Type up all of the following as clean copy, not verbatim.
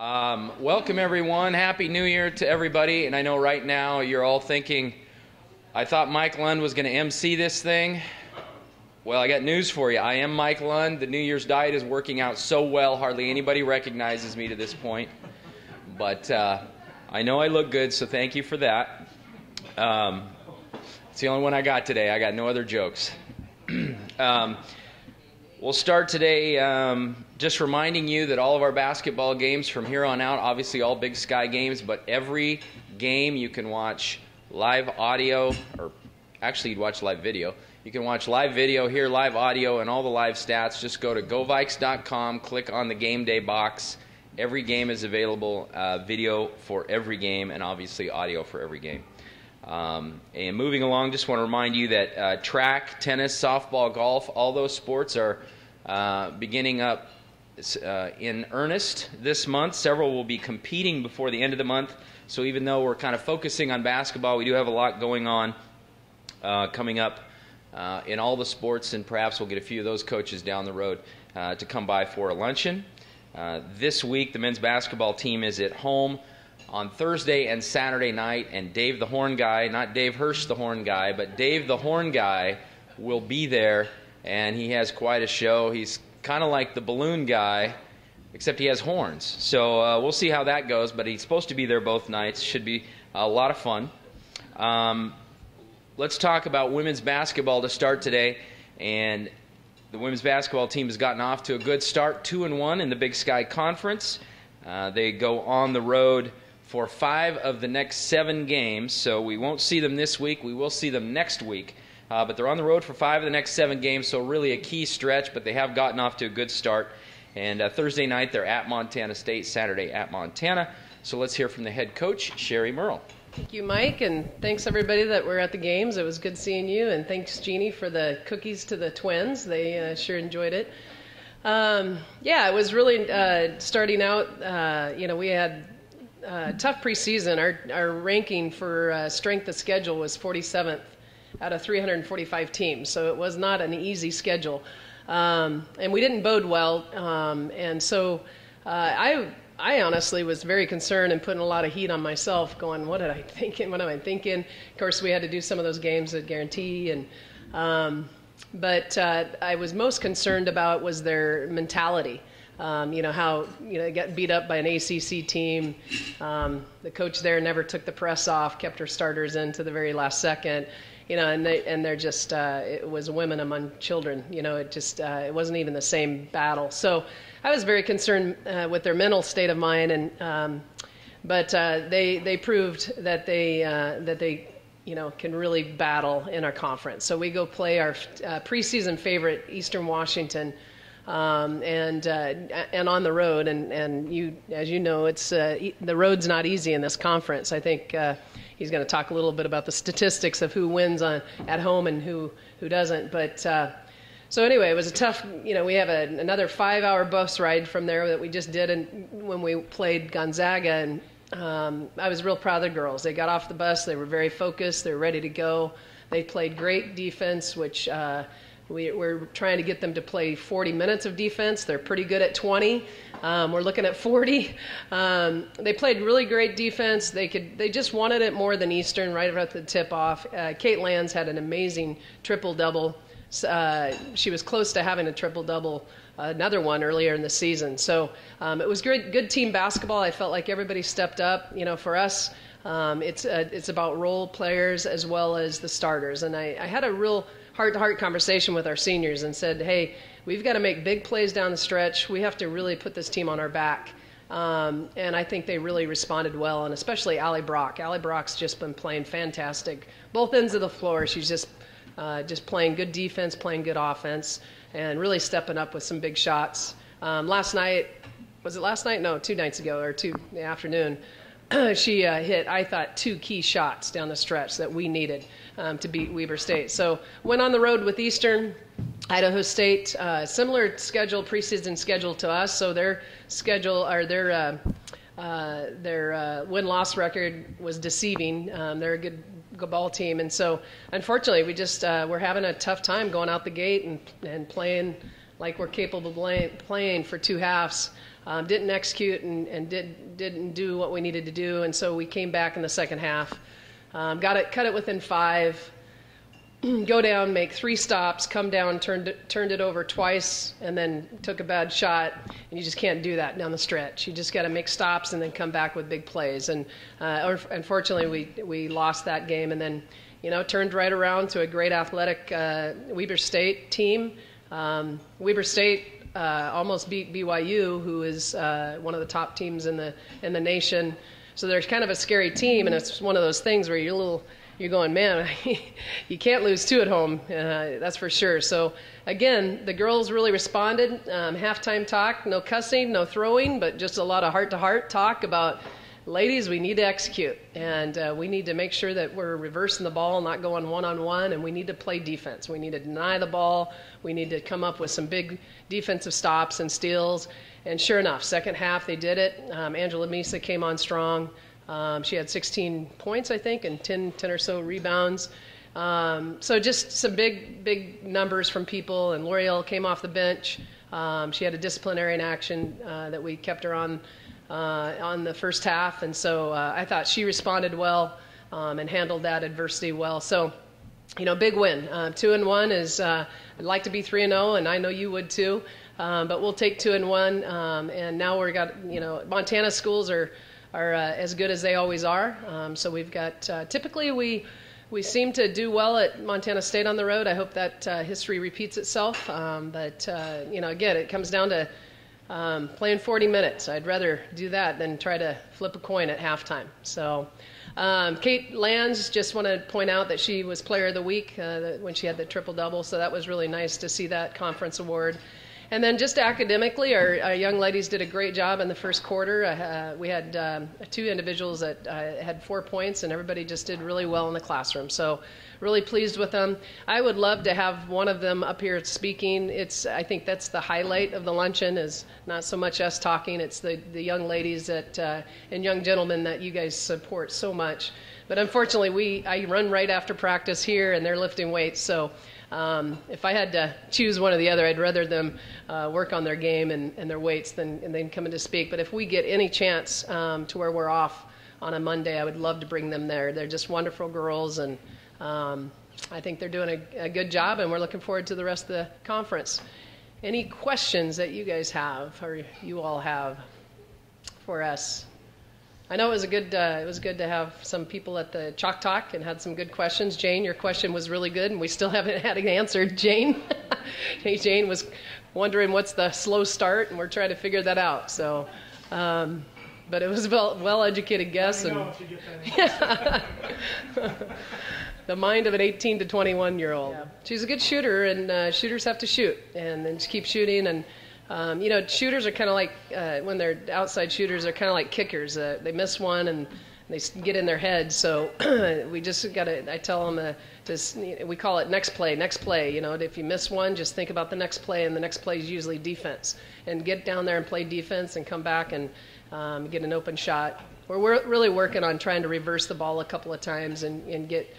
Welcome everyone. Happy New Year to everybody. And I know right now you're all thinking, I thought Mike Lund was going to MC this thing. Well, I got news for you. I am Mike Lund. The New Year's diet is working out so well, hardly anybody recognizes me to this point. But I know I look good, so thank you for that. It's the only one I got today. I got no other jokes. We'll start today just reminding you that all of our basketball games from here on out, obviously all Big Sky games, but every game you can watch live audio, or actually you'd watch live video. You can watch live video, hear live audio, and all the live stats. Just go to govikes.com, click on the game day box. Every game is available, video for every game, and obviously audio for every game. And moving along, just want to remind you that track, tennis, softball, golf, all those sports are beginning up in earnest this month. Several will be competing before the end of the month. So even though we're kind of focusing on basketball, we do have a lot going on coming up in all the sports, and perhaps we'll get a few of those coaches down the road to come by for a luncheon. This week, the men's basketball team is at home on Thursday and Saturday night, and Dave the Horn Guy, not Dave Hirsch the Horn Guy, but Dave the Horn Guy will be there, and he has quite a show. He's kind of like the balloon guy, except he has horns. So we'll see how that goes, but he's supposed to be there both nights. Should be a lot of fun. Let's talk about women's basketball to start today, and the women's basketball team has gotten off to a good start, 2-1 in the Big Sky Conference. They go on the road for 5 of the next 7 games, so we won't see them this week. We will see them next week, but they're on the road for 5 of the next 7 games, so really a key stretch, but they have gotten off to a good start. And Thursday night they're at Montana State, Saturday at Montana. So let's hear from the head coach, Sherri Murrell. Thank you, Mike, and thanks everybody that were at the games. It was good seeing you, and thanks, Jeannie, for the cookies to the twins. They sure enjoyed it. Yeah, it was really starting out, we had tough preseason. Our ranking for strength of schedule was 47th out of 345 teams, so it was not an easy schedule. And we didn't bode well, and so I honestly was very concerned and putting a lot of heat on myself, going, what am I thinking? Of course, we had to do some of those games at Guarantee, but I was most concerned about was their mentality. How they got beat up by an ACC team. The coach there never took the press off, kept her starters in to the very last second. And they're just it was women among children. It wasn't even the same battle. So I was very concerned with their mental state of mind, but they proved that they can really battle in our conference. So we go play our preseason favorite, Eastern Washington. And on the road, and you, as you know, it's the road's not easy in this conference. I think he's going to talk a little bit about the statistics of who wins at home and who doesn't. But so anyway, it was a tough. We have another 5-hour bus ride from there that we just did, and when we played Gonzaga, and I was real proud of the girls. They got off the bus. They were very focused. They were ready to go. They played great defense, which. We're trying to get them to play 40 minutes of defense. They're pretty good at 20. We're looking at 40. They played really great defense. They just wanted it more than Eastern right at the tip-off. Kate Lands had an amazing triple-double. She was close to having a triple-double, another one earlier in the season. So it was good team basketball. I felt like everybody stepped up. For us, it's about role players as well as the starters. And I had a real heart-to-heart conversation with our seniors and said, hey, we've got to make big plays down the stretch. We have to really put this team on our back. And I think they really responded well, and especially Allie Brock. Allie Brock's just been playing fantastic. Both ends of the floor, she's just playing good defense, playing good offense, and really stepping up with some big shots. Last night, was it last night? No, 2 nights ago, or 2 in the afternoon. She hit, I thought, 2 key shots down the stretch that we needed to beat Weber State. So went on the road with Eastern, Idaho State, similar preseason schedule to us. So their schedule, or their win-loss record was deceiving. They're a good ball team, and so unfortunately we just we're having a tough time going out the gate and playing like we're capable of playing for 2 halves. Didn't execute and didn't do what we needed to do, and so we came back in the second half. Cut it within 5. Go down, make 3 stops, come down, turned it over twice, and then took a bad shot. And you just can't do that down the stretch. You just got to make stops and then come back with big plays. And unfortunately, we lost that game, and then turned right around to a great athletic Weber State team. Weber State almost beat BYU, who is one of the top teams in the nation. So there's kind of a scary team, and it's one of those things where you're going, man, you can't lose 2 at home, that's for sure. So, again, the girls really responded. Halftime talk, no cussing, no throwing, but just a lot of heart-to-heart talk about, ladies, we need to execute, and we need to make sure that we're reversing the ball, not going one-on-one, and we need to play defense. We need to deny the ball. We need to come up with some big defensive stops and steals. And sure enough, second half, they did it. Angela Misa came on strong. She had 16 points, I think, and 10 or so rebounds. So just some big numbers from people. And L'Oreal came off the bench. She had a disciplinary action that we kept her on the first half. And so I thought she responded well and handled that adversity well. So, big win. 2-1 is, I'd like to be 3-0, and I know you would too. But we'll take 2-1. And now we've got, Montana schools are as good as they always are. So we've got, typically we seem to do well at Montana State on the road. I hope that history repeats itself. But again, it comes down to playing 40 minutes. I'd rather do that than try to flip a coin at halftime. So Kate Lands, just want to point out that she was Player of the Week when she had the triple-double. So that was really nice to see that conference award. And then just academically, our young ladies did a great job in the first quarter. We had 2 individuals that had 4 points, and everybody just did really well in the classroom. So really pleased with them. I would love to have one of them up here speaking. I think that's the highlight of the luncheon, is not so much us talking. It's the young ladies and young gentlemen that you guys support so much. But unfortunately, I run right after practice here, and they're lifting weights. So if I had to choose one or the other, I'd rather them work on their game and their weights than come in to speak. But if we get any chance to where we're off on a Monday, I would love to bring them there. They're just wonderful girls, and I think they're doing a good job, and we're looking forward to the rest of the conference. Any questions that you guys have, or you all have for us? I know it was good to have some people at the Chalk Talk and had some good questions. Jane, your question was really good, and we still haven't had it answered. Jane, Jane was wondering what's the slow start, and we're trying to figure that out. So, but it was a well-educated guess. I know if you get that answer. The mind of an 18 to 21-year-old. Yeah. She's a good shooter, and shooters have to shoot, and then just keep shooting. And shooters are kind of like, when they're outside shooters, they're kind of like kickers. They miss one and they get in their head. So we just got to, I tell them we call it next play. If you miss one, just think about the next play, and the next play is usually defense. And get down there and play defense and come back and get an open shot. We're really working on trying to reverse the ball a couple of times and get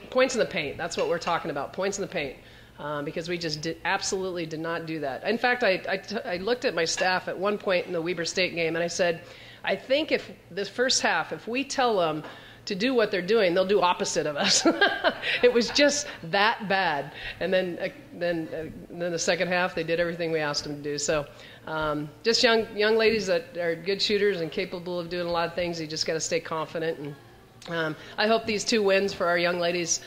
points in the paint. That's what we're talking about, points in the paint. Because we just absolutely did not do that. In fact, I looked at my staff at one point in the Weber State game, and I said, I think if this first half, if we tell them to do what they're doing, they'll do opposite of us. It was just that bad. And then the second half, they did everything we asked them to do. So just young ladies that are good shooters and capable of doing a lot of things. You just got to stay confident. And I hope these 2 wins for our young ladies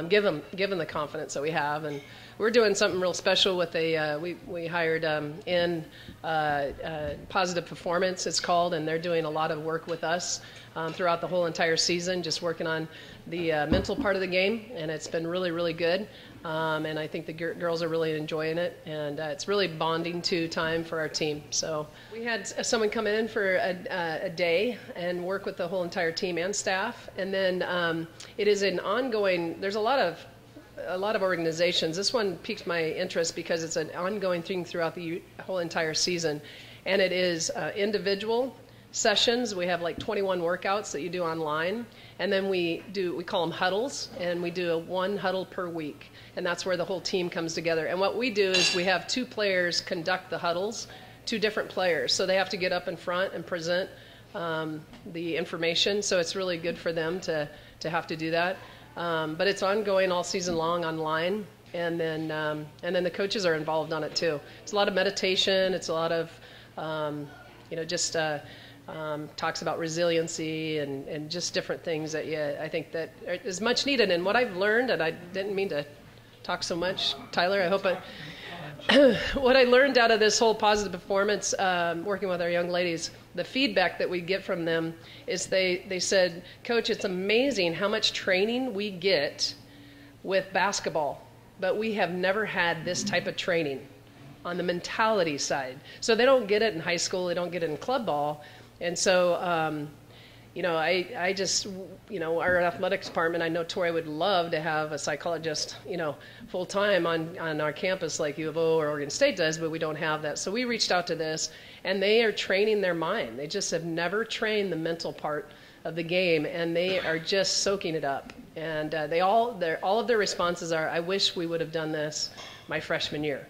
give them the confidence that we have. And we're doing something real special with we hired in Positive Performance, it's called, and they're doing a lot of work with us throughout the whole entire season, just working on the mental part of the game, and it's been really, really good. And I think the girls are really enjoying it, and it's really bonding time for our team. So we had someone come in for a day and work with the whole entire team and staff, and then it is an ongoing. There's a lot of organizations. This one piqued my interest because it's an ongoing thing throughout the whole entire season, and it is individual, sessions. We have like 21 workouts that you do online, and then we call them huddles, and we do one huddle per week, and that's where the whole team comes together. And what we do is we have 2 players conduct the huddles, 2 different players, so they have to get up in front and present the information. So it's really good for them to have to do that. But it's ongoing all season long online, and then the coaches are involved on it too. It's a lot of meditation. It's a lot of just talks about resiliency and just different things that I think that is much needed. And what I've learned, and I didn't mean to talk so much, Tyler, I hope what I learned out of this whole positive performance, working with our young ladies, the feedback that we get from them is they said, Coach, it's amazing how much training we get with basketball, but we have never had this type of training on the mentality side. So they don't get it in high school, they don't get it in club ball. And so, I just, our athletics department, I know Tori would love to have a psychologist, full time on our campus like U of O or Oregon State does, but we don't have that. So we reached out to this, and they are training their mind. They just have never trained the mental part of the game, and they are just soaking it up. And all of their responses are, I wish we would have done this my freshman year.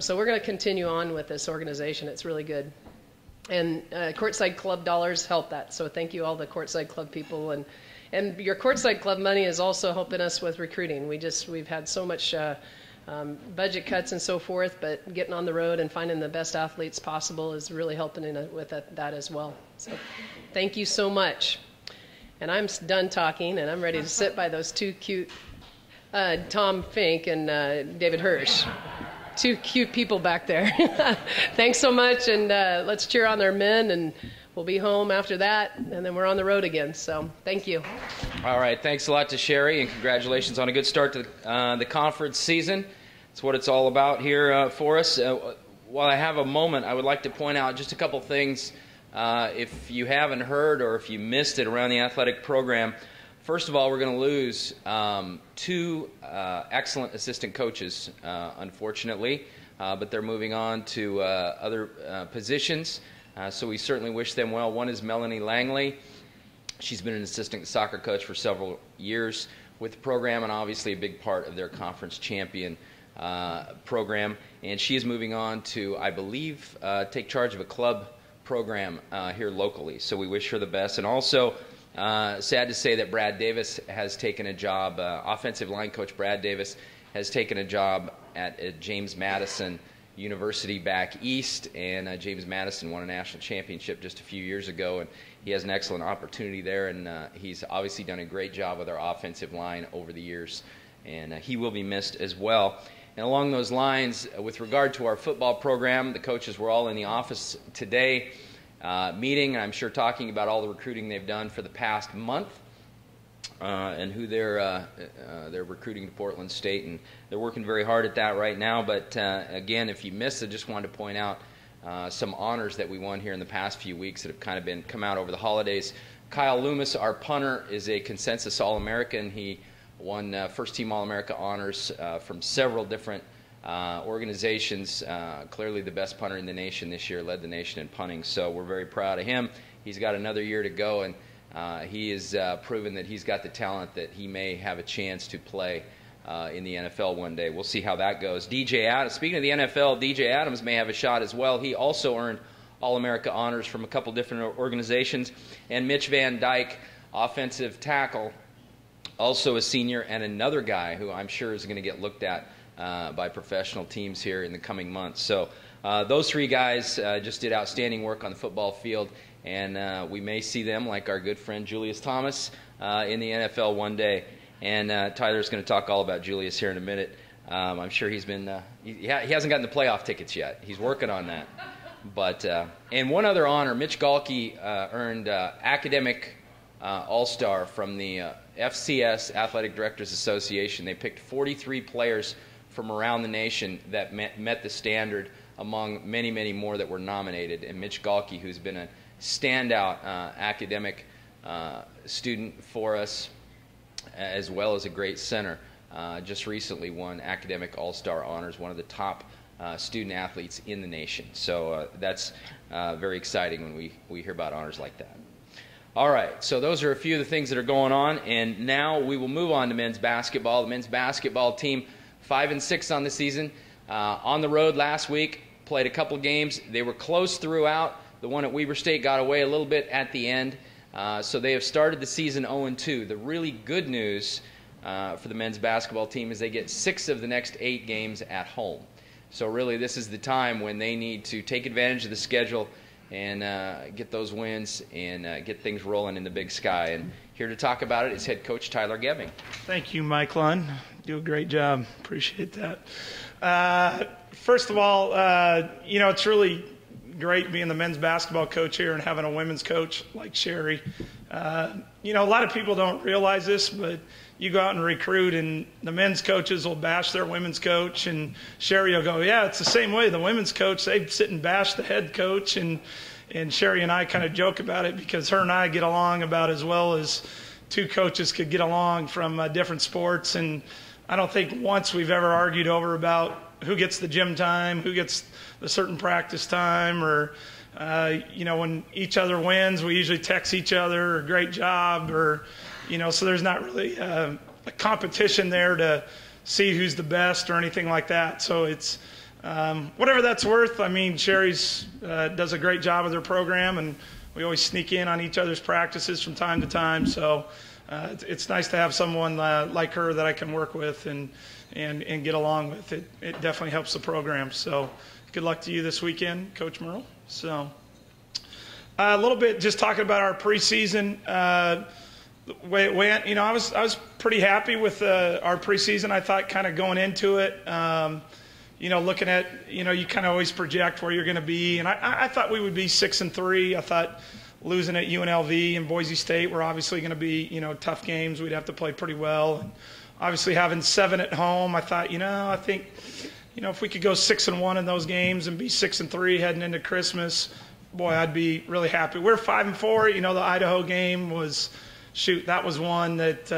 So we're going to continue on with this organization. It's really good. And Courtside Club dollars help that. So thank you all the Courtside Club people. And your Courtside Club money is also helping us with recruiting. We've had so much budget cuts and so forth, but getting on the road and finding the best athletes possible is really helping with that as well. So thank you so much. And I'm done talking, and I'm ready to sit by those 2 cute Tom Fink and David Hirsch. 2 cute people back there. Thanks so much, and let's cheer on their men, and we'll be home after that, and then we're on the road again. So thank you. All right, thanks a lot to Sherri, and congratulations on a good start to the conference season. It's what it's all about here for us. While I have a moment, I would like to point out just a couple things if you haven't heard or if you missed it around the athletic program. First of all, we're going to lose 2 excellent assistant coaches, unfortunately, but they're moving on to other positions, so we certainly wish them well. One is Melanie Langley. She's been an assistant soccer coach for several years with the program, and obviously a big part of their conference champion program. And she is moving on to, I believe, take charge of a club program here locally. So we wish her the best. And also, sad to say that Brad Davis has taken a job, offensive line coach Brad Davis has taken a job at James Madison University back east, and James Madison won a national championship just a few years ago, and he has an excellent opportunity there, and he's obviously done a great job with our offensive line over the years, and he will be missed as well. And along those lines, with regard to our football program, the coaches were all in the office today meeting, and I'm sure talking about all the recruiting they've done for the past month and who they're recruiting to Portland State, and they're working very hard at that right now. But again, if you missed it, I just wanted to point out some honors that we won here in the past few weeks that have kind of come out over the holidays. Kyle Loomis, our punter, is a consensus All-American. He won first-team All-America honors from several different organizations. Clearly the best punter in the nation this year, led the nation in punting, so we're very proud of him. He's got another year to go, and he has proven that he's got the talent that he may have a chance to play in the NFL one day. We'll see how that goes. DJ Adams, speaking of the NFL, DJ Adams may have a shot as well. He also earned All-America honors from a couple different organizations. And Mitch Van Dyke, offensive tackle, also a senior, and another guy who I'm sure is going to get looked at by professional teams here in the coming months. So those 3 guys just did outstanding work on the football field, and we may see them, like our good friend Julius Thomas, in the NFL one day. And Tyler's going to talk all about Julius here in a minute. I'm sure he's been he hasn't gotten the playoff tickets yet. He's working on that. But and one other honor, Mitch Galke earned academic all-star from the FCS, Athletic Directors Association. They picked 43 players from around the nation that met the standard among many, many more that were nominated. And Mitch Galke, who's been a standout academic student for us, as well as a great center, just recently won academic all-star honors, one of the top student athletes in the nation. So that's very exciting when we hear about honors like that. All right, so those are a few of the things that are going on, and now we will move on to men's basketball. The men's basketball team 5-6 on the season. On the road last week, played a couple games. They were close throughout. The one at Weber State got away a little bit at the end. So they have started the season 0-2. The really good news for the men's basketball team is they get 6 of the next 8 games at home. So really this is the time when they need to take advantage of the schedule and get those wins and get things rolling in the Big Sky. And here to talk about it is head coach Tyler Geving. Thank you, Mike Lund. Do a great job. Appreciate that. First of all, it's really great being the men's basketball coach here and having a women's coach like Sherri. A lot of people don't realize this, but you go out and recruit and the men's coaches will bash their women's coach, and Sherri will go, yeah, it's the same way. The women's coach, they sit and bash the head coach, and Sherri and I kind of joke about it because her and I get along about as well as two coaches could get along from different sports. And I don't think once we've ever argued over about who gets the gym time, who gets the certain practice time, or when each other wins, we usually text each other, or great job, or so there's not really a competition there to see who's the best or anything like that. So it's whatever that's worth. I mean, Sherri's does a great job with her program, and we always sneak in on each other's practices from time to time. So it's nice to have someone like her that I can work with and get along with. It definitely helps the program. So good luck to you this weekend, Coach Murrell. So a little bit just talking about our preseason. The way it went, I was pretty happy with our preseason. I thought kind of going into it, looking at, you kind of always project where you're going to be. And I thought we would be 6-3. I thought losing at UNLV and Boise State were obviously going to be, tough games. We'd have to play pretty well. And obviously having 7 at home, I thought, I think, if we could go 6-1 in those games and be 6-3 heading into Christmas, boy, I'd be really happy. We're 5-4. The Idaho game was, that was one that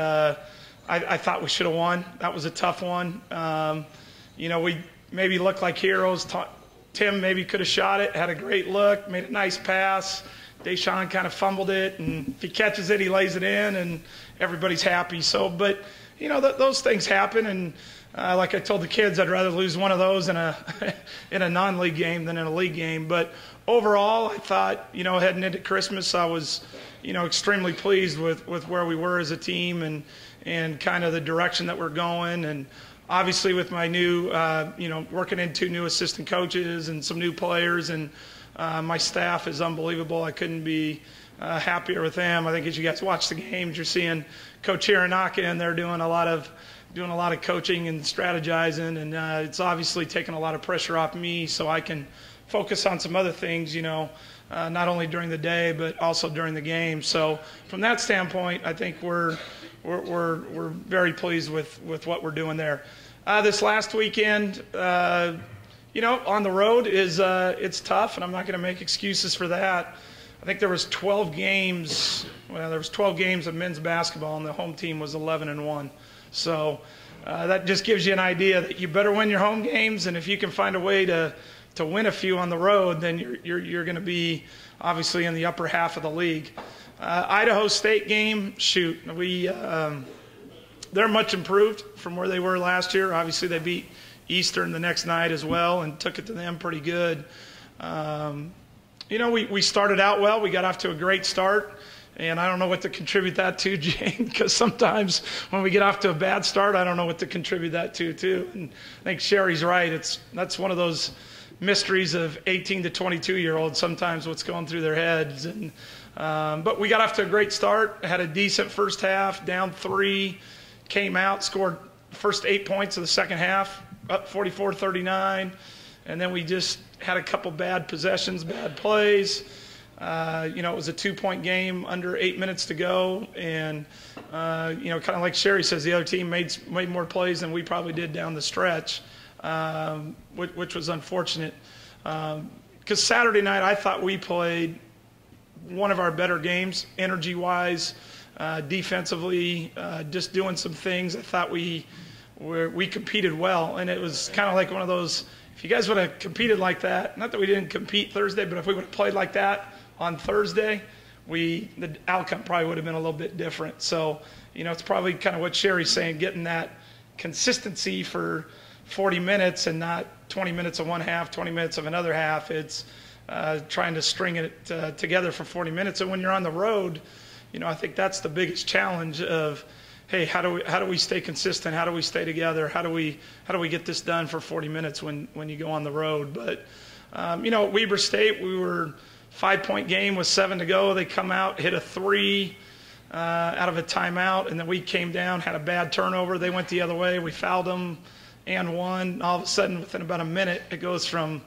I thought we should have won. That was a tough one. We maybe looked like heroes. Tim maybe could have shot it, had a great look, made a nice pass. Deshaun kind of fumbled it, and if he catches it, he lays it in, and everybody's happy. So, but, those things happen, and like I told the kids, I'd rather lose one of those in a non-league game than in a league game. But overall, I thought, heading into Christmas, I was, extremely pleased with where we were as a team and kind of the direction that we're going. And obviously with my new, working in 2 new assistant coaches and some new players, and my staff is unbelievable. I couldn't be happier with them. I think as you guys watch the games, you're seeing Coach Hiranaka in there doing a lot of coaching and strategizing, and it's obviously taken a lot of pressure off me so I can focus on some other things, not only during the day but also during the game. So from that standpoint, I think we're very pleased with what we're doing there. This last weekend, on the road is it's tough, and I'm not going to make excuses for that. I think there was 12 games. Well, there was 12 games of men's basketball, and the home team was 11-1. So that just gives you an idea that you better win your home games, and if you can find a way to win a few on the road, then you're going to be obviously in the upper half of the league. Idaho State game, they're much improved from where they were last year. Obviously they beat Eastern the next night as well and took it to them pretty good. We started out well. We got off to a great start. And I don't know what to contribute that to, Jane, because sometimes when we get off to a bad start, I don't know what to contribute that to, too. And I think Sherri's right. That's one of those mysteries of 18 to 22-year-olds, sometimes what's going through their heads. And but we got off to a great start, had a decent first half, down 3, came out, scored the first 8 points of the second half, up 44-39. And then we just had a couple bad possessions, bad plays. It was a 2-point game under 8 minutes to go, and kind of like Sherri says, the other team made more plays than we probably did down the stretch, which was unfortunate. Because Saturday night I thought we played one of our better games, energy-wise, defensively, just doing some things. I thought we we competed well, and it was kind of like one of those, if you guys would have competed like that, not that we didn't compete Thursday, but if we would have played like that on Thursday, the outcome probably would have been a little bit different. So, it's probably kind of what Sherri's saying, getting that consistency for 40 minutes and not 20 minutes of one half, 20 minutes of another half. It's trying to string it together for 40 minutes. And when you're on the road, I think that's the biggest challenge of, hey, how do we stay consistent? How do we stay together? How do we get this done for 40 minutes when you go on the road? But at Weber State, we were 5-point game with 7 to go. They come out, hit a 3 out of a timeout, and then we came down, had a bad turnover. They went the other way. We fouled them and won. All of a sudden, within about a minute, it goes from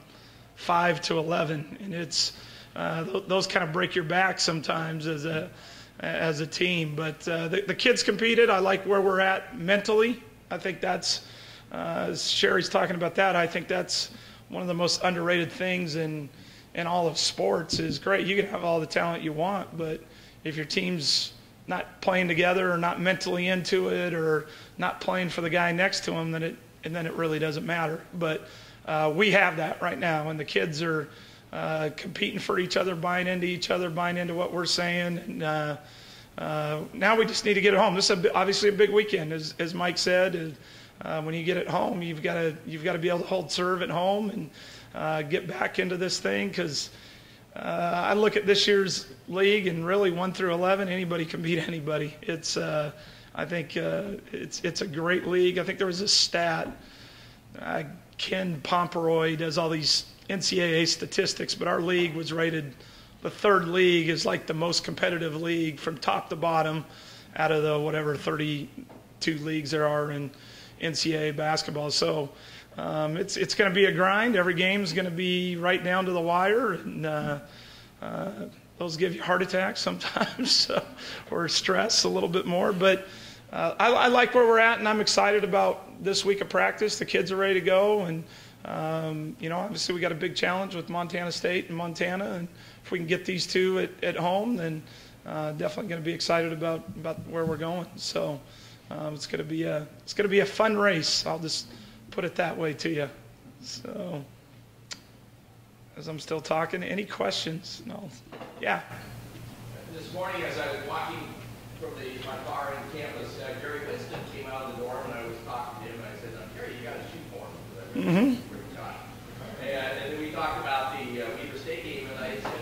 5 to 11, and it's those kind of break your back sometimes as a team. But the kids competed. I like where we're at mentally. I think that's, as Sherri's talking about that, I think that's one of the most underrated things in all of sports. Is great. You can have all the talent you want, but if your team's not playing together or not mentally into it or not playing for the guy next to them, then it really doesn't matter. But we have that right now, and the kids are competing for each other, buying into each other, buying into what we're saying. And now we just need to get it home. This is obviously a big weekend, as Mike said. When you get it home, you've got to be able to hold serve at home and get back into this thing, because I look at this year's league, and really 1 through 11, anybody can beat anybody. It's I think it's a great league. I think there was a stat. Ken Pomperoy does all these NCAA statistics, but our league was rated the 3rd league is like the most competitive league from top to bottom out of the whatever 32 leagues there are in NCAA basketball. So it's going to be a grind. Every game is going to be right down to the wire, and those give you heart attacks sometimes or stress a little bit more. But I like where we're at, and I'm excited about this week of practice. The kids are ready to go, and obviously we got a big challenge with Montana State and Montana, and if we can get these two at home, then definitely going to be excited about where we're going. So it's going to be a fun race. I'll just put it that way to you. So as I'm still talking, any questions? No. Yeah. This morning, as I was walking from my car in campus, Gary Winston came out of the dorm, and I was talking to him, and I said, Gary, you got to shoot more. And then we talked about the Weber State game, and I said,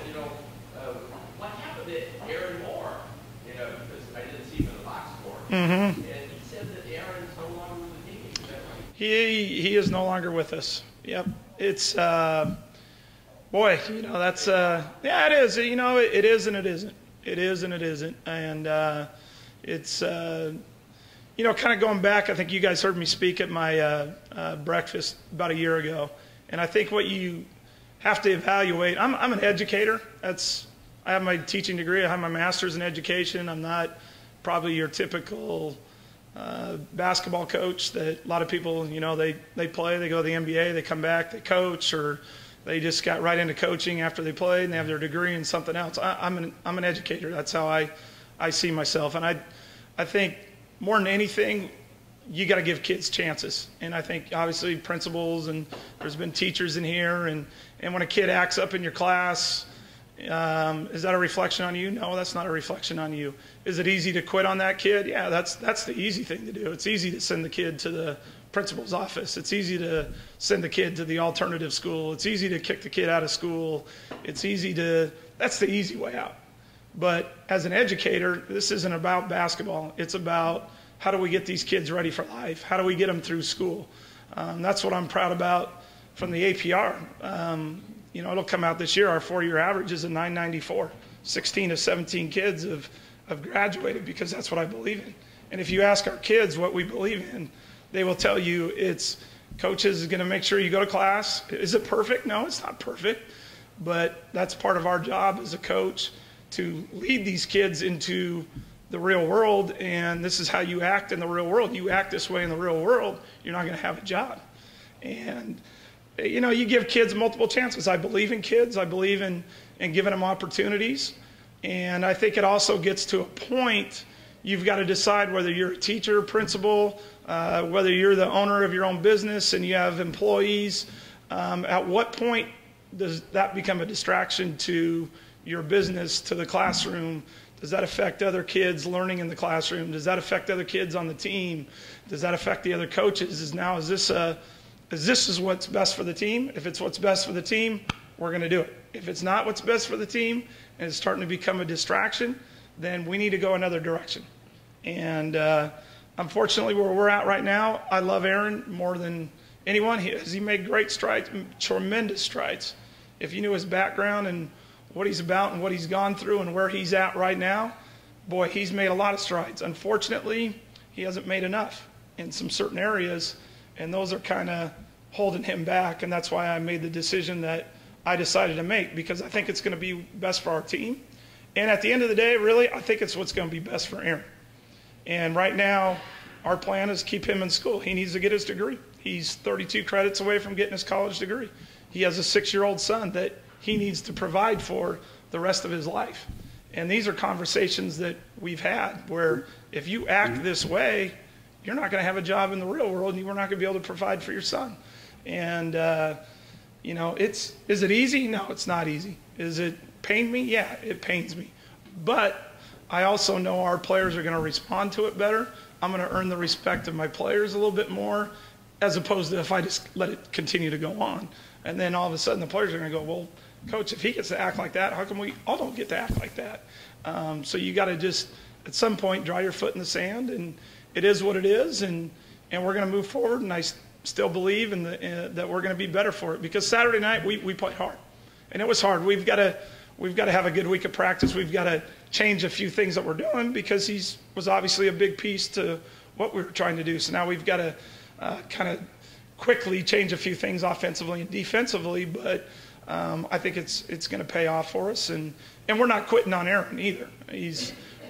what happened to Aaron Moore? Because I didn't see him in the box score. And he said that Aaron's no longer with the team. Is that right? He is no longer with us. Yep. It's boy, that's yeah, it is. It is and it isn't. It is and it isn't. And it's kind of going back. I think you guys heard me speak at my breakfast about a year ago, and I think what you have to evaluate. I'm an educator. I have my teaching degree. I have my master's in education. I'm not probably your typical basketball coach that a lot of people, they play, they go to the NBA, they come back, they coach, or they just got right into coaching after they played and they have their degree in something else. I'm an educator. That's how I see myself. And I think more than anything, you got to give kids chances. And I think obviously principals, and there's been teachers in here, and when a kid acts up in your class, is that a reflection on you? No, that's not a reflection on you. Is it easy to quit on that kid? Yeah, that's the easy thing to do. It's easy to send the kid to the principal's office. It's easy to send the kid to the alternative school. It's easy to kick the kid out of school. That's the easy way out. But as an educator, this isn't about basketball. It's about how do we get these kids ready for life? How do we get them through school? That's what I'm proud about from the APR. It'll come out this year. Our 4-year average is a 994. 16 of 17 kids have graduated because that's what I believe in. And if you ask our kids what we believe in, they will tell you it's coaches is going to make sure you go to class. Is it perfect? No, it's not perfect. But that's part of our job as a coach, to lead these kids into the real world. And this is how you act in the real world. You act this way in the real world, you're not going to have a job. And you give kids multiple chances. I believe in kids. I believe in giving them opportunities. And I think it also gets to a point you've got to decide whether you're a teacher, principal, whether you're the owner of your own business and you have employees. At what point does that become a distraction to your business, to the classroom? Does that affect other kids learning in the classroom? Does that affect other kids on the team? Does that affect the other coaches? Is this what's best for the team? If it's what's best for the team, we're going to do it. If it's not what's best for the team and it's starting to become a distraction, then we need to go another direction. And unfortunately, where we're at right now, I love Aaron more than anyone. He made great strides, tremendous strides. If you knew his background and what he's about and what he's gone through and where he's at right now, boy, he's made a lot of strides. Unfortunately, he hasn't made enough in some certain areas, and those are kind of holding him back, and that's why I made the decision that I decided to make, because I think it's going to be best for our team. And at the end of the day, really, I think it's what's going to be best for Aaron. And right now, our plan is keep him in school. He needs to get his degree. He's 32 credits away from getting his college degree. He has a 6-year-old son that he needs to provide for the rest of his life. And these are conversations that we've had where if you act this way, you're not going to have a job in the real world and you're not going to be able to provide for your son. And, is it easy? No, it's not easy. Is it pain me? Yeah, it pains me. But I also know our players are going to respond to it better. I'm going to earn the respect of my players a little bit more, as opposed to if I just let it continue to go on. And then all of a sudden the players are going to go, well, Coach, if he gets to act like that, how come we all don't get to act like that? So you got to just, at some point, dry your foot in the sand, and it is what it is, and we're going to move forward, and I still believe that we're going to be better for it. Because Saturday night, we played hard, and it was hard. We've got to have a good week of practice. We've got to change a few things that we're doing because he was obviously a big piece to what we were trying to do. So now we've got to kind of quickly change a few things offensively and defensively, but I think it's going to pay off for us, and we're not quitting on Aaron either.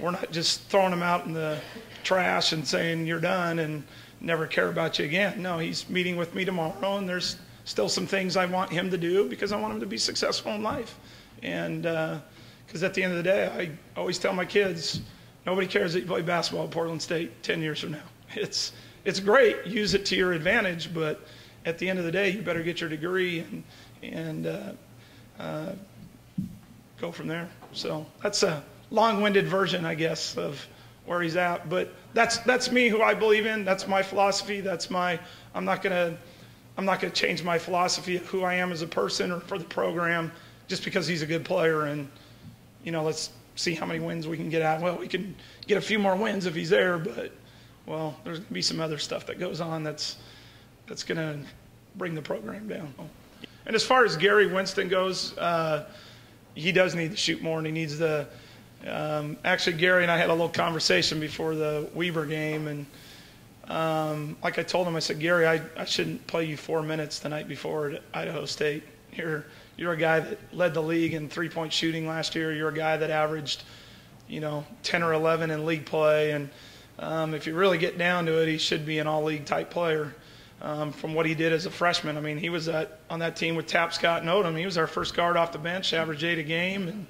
We're not just throwing him out in the trash and saying you're done and never care about you again. No, he's meeting with me tomorrow, and there's still some things I want him to do because I want him to be successful in life. And because at the end of the day, I always tell my kids, nobody cares that you play basketball at Portland State 10 years from now. It's great, use it to your advantage, but at the end of the day, you better get your degree and go from there. So that's a long-winded version, I guess, of where he's at. But that's me, who I believe in. That's my philosophy. I'm not gonna change my philosophy of who I am as a person or for the program just because he's a good player. And let's see how many wins we can get out. Well, we can get a few more wins if he's there, but there's gonna be some other stuff that goes on that's gonna bring the program down. And as far as Gary Winston goes, he does need to shoot more, and he needs to. Actually, Gary and I had a little conversation before the Weber game, and like I told him, I said, Gary, I shouldn't play you 4 minutes the night before at Idaho State. You're a guy that led the league in three-point shooting last year. You're a guy that averaged, 10 or 11 in league play, and if you really get down to it, he should be an all-league type player. From what he did as a freshman. I mean, he was on that team with Tapscott and Odom. He was our first guard off the bench, averaged 8 a game.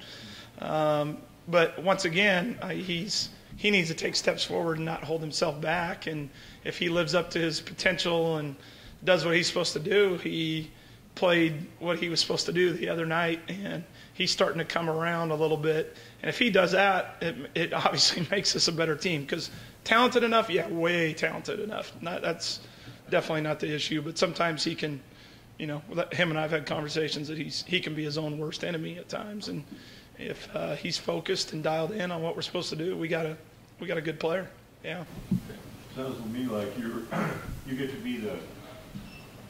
But once again, he needs to take steps forward and not hold himself back. And if he lives up to his potential and does what he's supposed to do, he played what he was supposed to do the other night, and he's starting to come around a little bit. And if he does that, it obviously makes us a better team. Because talented enough, yeah, way talented enough. That's definitely not the issue, but sometimes he can, him and I have had conversations that he can be his own worst enemy at times. And if he's focused and dialed in on what we're supposed to do, we got a good player. Yeah. Sounds to me like you get to be the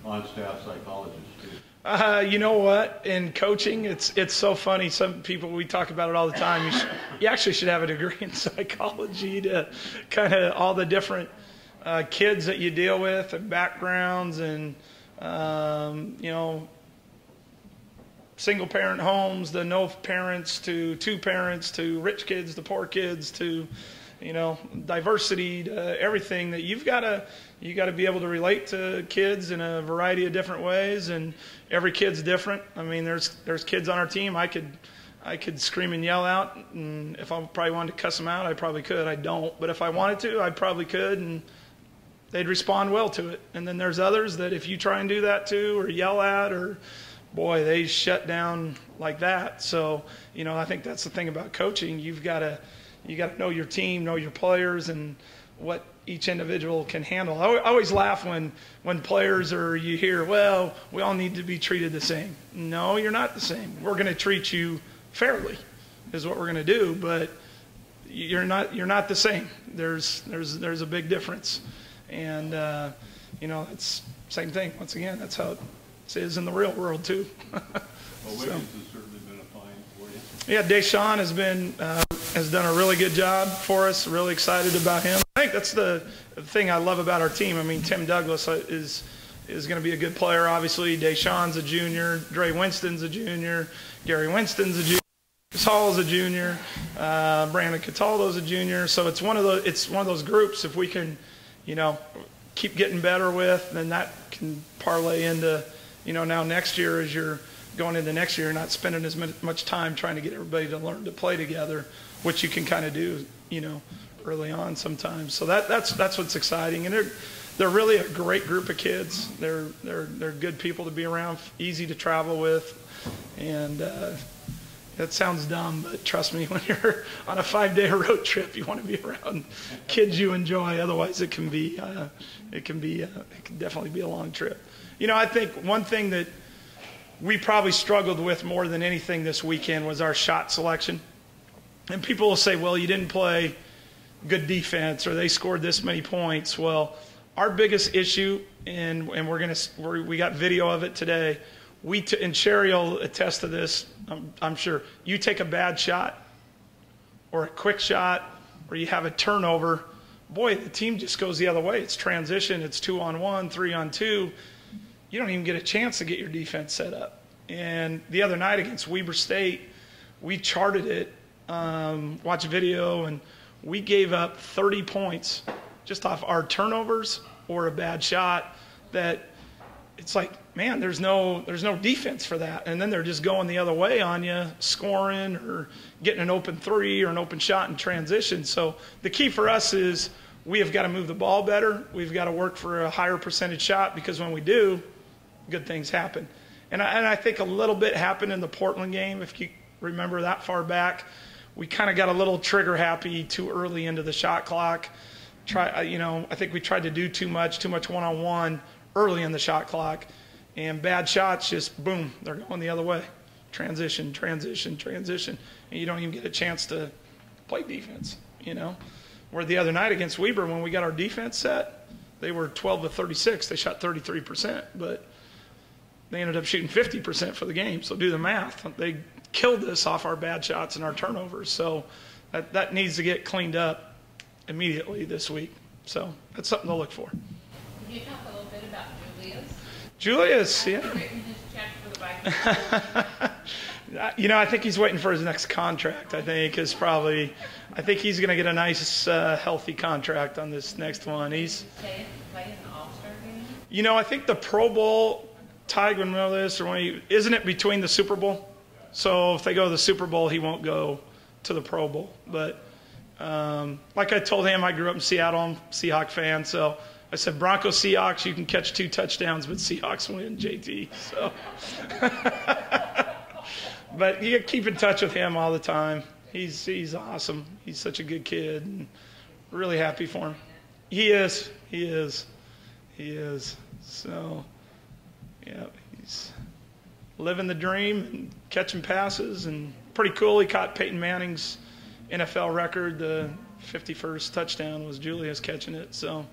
on-staff psychologist too. You know what? In coaching, it's so funny. Some people, we talk about it all the time. You actually should have a degree in psychology to kind of all the different kids that you deal with and backgrounds and, single parent homes, the no parents to two parents to rich kids to poor kids to, diversity to everything that you got to be able to relate to kids in a variety of different ways, and every kid's different. I mean, there's kids on our team I I could scream and yell out, and if I probably wanted to cuss them out, I probably could. I don't, but if I wanted to, I probably could, and they'd respond well to it. And then there's others that if you try and do that too, or yell at, or boy, they shut down like that. So, I think that's the thing about coaching. You got to know your team, know your players, and what each individual can handle. I always laugh when players or you hear, well, we all need to be treated the same. No, you're not the same. We're going to treat you fairly is what we're going to do, but you're not the same. There's a big difference. And, it's same thing. Once again, that's how it is in the real world too. Well, Wiggins has certainly been a find for you. Yeah, Deshaun has done a really good job for us. Really excited about him. I think that's the thing I love about our team. I mean, Tim Douglas is going to be a good player, obviously. Deshaun's a junior. Dre Winston's a junior. Gary Winston's a junior. Chris Hall's a junior. Brandon Cataldo's a junior. So it's one of those groups. If we can, keep getting better with, then that can parlay into, now next year as you're going into next year, not spending as much time trying to get everybody to learn to play together, which you can kind of do, early on sometimes. So that's what's exciting, and they're really a great group of kids. They're good people to be around, easy to travel with, and that sounds dumb, but trust me, when you're on a 5-day road trip, you want to be around kids you enjoy. Otherwise, it can definitely be a long trip. I think one thing that we probably struggled with more than anything this weekend was our shot selection. And people will say, well, you didn't play good defense, or they scored this many points. Well, our biggest issue, and we got video of it today. And Sherri will attest to this, I'm sure. You take a bad shot or a quick shot or you have a turnover, boy, the team just goes the other way. It's transition, it's 2-on-1, 3-on-2. You don't even get a chance to get your defense set up. And the other night against Weber State, we charted it, watched video, and we gave up 30 points just off our turnovers or a bad shot. That it's like, man, there's no defense for that. And then they're just going the other way on you, scoring or getting an open three or an open shot in transition. So the key for us is we have got to move the ball better. We've got to work for a higher percentage shot, because when we do, good things happen. And I think a little bit happened in the Portland game. If you remember that far back, we kind of got a little trigger happy too early into the shot clock. I think we tried to do too much one-on-one early in the shot clock, and bad shots just, boom, they're going the other way. Transition, and you don't even get a chance to play defense, Where the other night against Weber, when we got our defense set, they were 12 of 36. They shot 33%, but they ended up shooting 50% for the game. So do the math. They killed us off our bad shots and our turnovers. So that needs to get cleaned up immediately this week. So that's something to look for. Can you talk a little bit about Julius? Julius, yeah. Written his check for the Viking. I think he's waiting for his next contract. I think he's going to get a nice, healthy contract on this next one. He's Say it, play in the All-Star game? I think the Pro Bowl, Tig would know this, isn't it between the Super Bowl? So if they go to the Super Bowl, he won't go to the Pro Bowl. But like I told him, I grew up in Seattle. I'm a Seahawks fan, so I said, Broncos, Seahawks, you can catch 2 touchdowns, but Seahawks win, JT. So, but you keep in touch with him all the time. He's awesome. He's such a good kid, and really happy for him. He is. So, yeah, he's living the dream and catching passes, and pretty cool. He caught Peyton Manning's NFL record. The 51st touchdown was Julius catching it. So.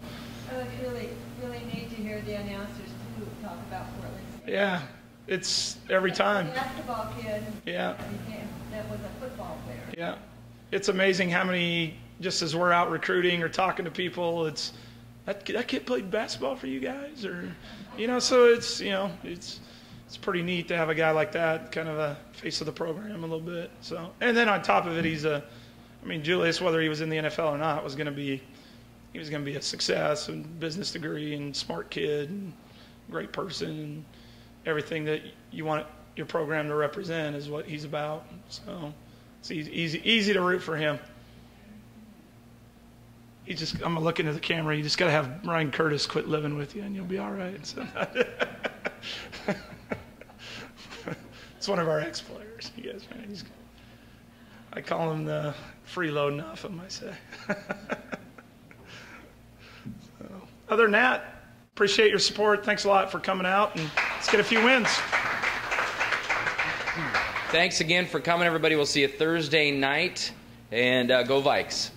It's really, really neat to hear the announcers too talk about Portland State. Yeah, it's every time. A basketball kid. Yeah. That was a football player. Yeah, it's amazing how many. Just as we're out recruiting or talking to people, it's that kid played basketball for you guys, or So it's pretty neat to have a guy like that, kind of a face of the program a little bit. So, and then on top of it, Julius, whether he was in the NFL or not, was going to be a success and business degree and smart kid and great person and everything that you want your program to represent is what he's about. So it's easy to root for him. I'm looking at the camera. You just got to have Ryan Curtis quit living with you, and you'll be all right. So, it's one of our ex-players. You guys, I call him the freeloading off him, I say. So, other than that, appreciate your support. Thanks a lot for coming out, and let's get a few wins. Thanks again for coming, everybody. We'll see you Thursday night, and go Vikes.